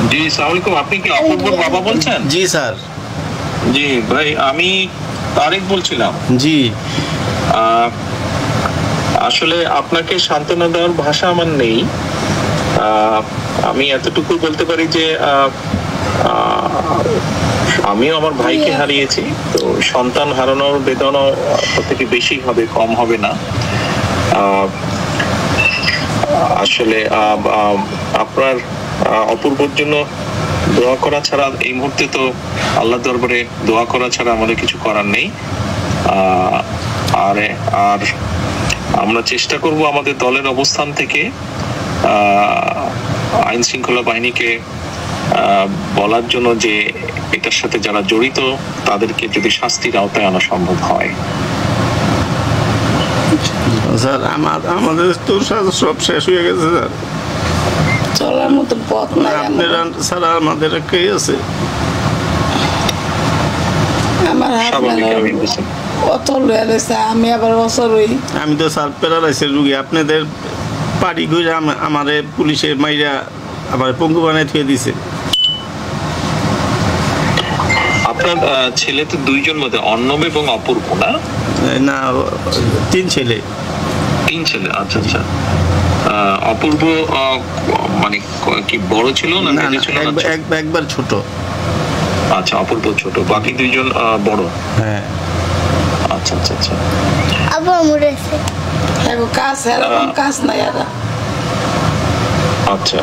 জি, আসসালামু আলাইকুম। আপনি কি অপূর্বর বাবা বলছেন? জি স্যার। জি ভাই, আমি তারেক বলছিলাম। জি আসলে আপনাকে সান্ত্বনা দেওয়ার ভাষা আমার নেই। আমি এতটুকু বলতে পারি যে আমিও আমার ভাইকে হারিয়েছি, তো সন্তান হারানোর বেদনা থেকে বেশি হবে, কম হবে না। আসলে আপনার অপূর্বর জন্য দোয়া করা ছাড়া এই মুহূর্তে তো আল্লাহ দরবারে দোয়া করা ছাড়া আমাদের কিছু করার নেই। আর আর আমরা চেষ্টা করব আমাদের দলের অবস্থান থেকে আইন শৃঙ্খলা বাহিনীকে বলার জন্য যে এটার সাথে যারা জড়িত তাদেরকে যদি শাস্তির আওতায় আনা সম্ভব হয়। স্যার আমাদের তো সব শেষ হয়ে গেছে স্যার, চলার মতো পথ নাই। আপনারা স্যার আমাদের কে আছে? আমার কত রয়েছে, আমি আবার অসরই। আমি তো স্যার প্যারালাইসিস রুগী, আপনাদের পাড়ি ঘুরে আমারে পুলিশে মাইরা আমার পঙ্গু বানায় থুয়ে দিছে। আপনার ছেলে তো দুইজন মধ্যে, অর্ণব এবং অপূর্ব না? না, 3 ছেলে। 3 ছেলে, আচ্ছা আচ্ছা। অপূর্ব মানে কি বড় ছিল না মেজো ছিল? একবার ছোট। আচ্ছা, অপূর্ব ছোট, বাকি দুইজন বড়। হ্যাঁ। আচ্ছা আচ্ছা আচ্ছা। আবার মরেছে এখন কাজ, এরকম কাজ নাই আর। আচ্ছা,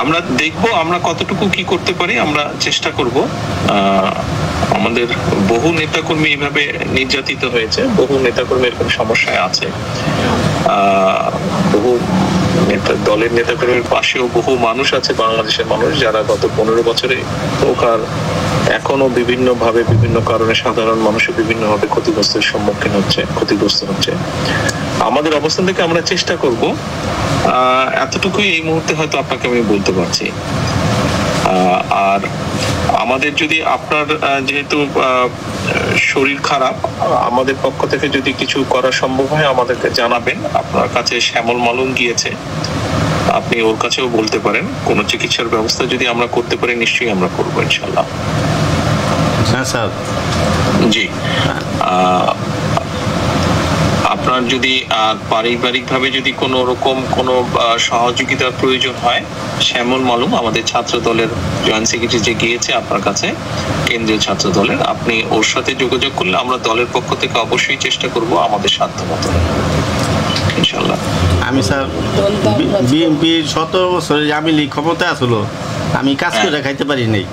আমরা দেখবো আমরা কতটুকু কি করতে পারি, আমরা চেষ্টা করব। আমাদের বহু নেতাকর্মী এইভাবে নির্যাতিত হয়েছে, বহু নেতাকর্মী এরকম সমস্যায় আছে। বহু দলের নেতাকর্মীর পাশেও বহু মানুষ আছে, বাংলাদেশের মানুষ, যারা গত 15 বছরে হোক আর এখনো বিভিন্ন ভাবে বিভিন্ন কারণে সাধারণ মানুষের বিভিন্ন ভাবে ক্ষতিগ্রস্তের সম্মুখীন হচ্ছে, ক্ষতিগ্রস্ত হচ্ছে। আমাদের অবস্থান থেকে আমরা চেষ্টা করব, এতটুকুই এই মুহূর্তে হয়তো আপনাকে আমি বলতে পারছি। আর আমাদের যদি আপনার যেহেতু শরীর খারাপ, আমাদের পক্ষ থেকে যদি কিছু করা সম্ভব হয় আমাদেরকে জানাবেন। আপনার কাছে শ্যামল মালুম গিয়েছে, আপনি ওর কাছেও বলতে পারেন। কোনো চিকিৎসার ব্যবস্থা যদি আমরা করতে পারি নিশ্চয়ই আমরা করবো ইনশাল্লাহ। হ্যাঁ স্যার। জি, আপনার যদি পারিবারিক ভাবে যদি কোনো রকম কোনো সহযোগিতার প্রয়োজন হয়, শ্যামল মালুম আমাদের ছাত্র দলের জয়েন্ট সেক্রেটারি যে গিয়েছে আপনার কাছে, কেন্দ্রীয় ছাত্র দলের, আপনি ওর সাথে যোগাযোগ করলে আমরা দলের পক্ষ থেকে অবশ্যই চেষ্টা করব আমাদের সাধ্যমতো ইনশাআল্লাহ। আমি স্যার বিএনপি 17 বছরে আমি ক্ষমতা আসলো, আমি কাজ করে খাইতে পারি নাই,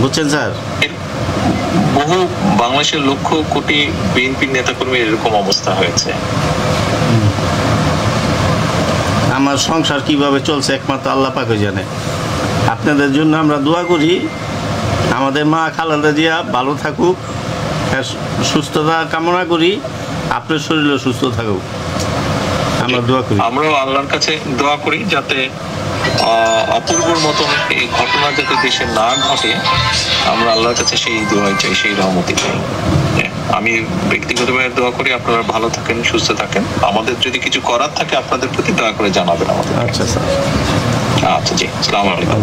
বুঝছেন স্যার? বহু বাংলাদেশের লক্ষ কোটি বিএনপির নেতাকর্মীর এরকম অবস্থা হয়েছে। আমার সংসার কিভাবে চলছে একমাত্র আল্লাহ পাক জানে। আপনাদের জন্য আমরা দোয়া করি, আমাদের মা খালেদা জিয়া ভালো থাকুক, সুস্থতা কামনা করি, আপনার শরীরও সুস্থ থাকুক, আমরা দোয়া করি। আমরাও আল্লাহর কাছে দোয়া করি যাতে অপূর্বর মতন এই ঘটনা যাতে দেশে না ঘটে, আমরা আল্লাহর কাছে সেই দোয়াই চাই, সেই রহমতি চাই। আমি ব্যক্তিগতভাবে দোয়া করি আপনারা ভালো থাকেন, সুস্থ থাকেন। আমাদের যদি কিছু করার থাকে আপনাদের প্রতি দয়া করে জানাবেন আমাদের। আচ্ছা স্যার। আচ্ছা জি, আসসালামু আলাইকুম।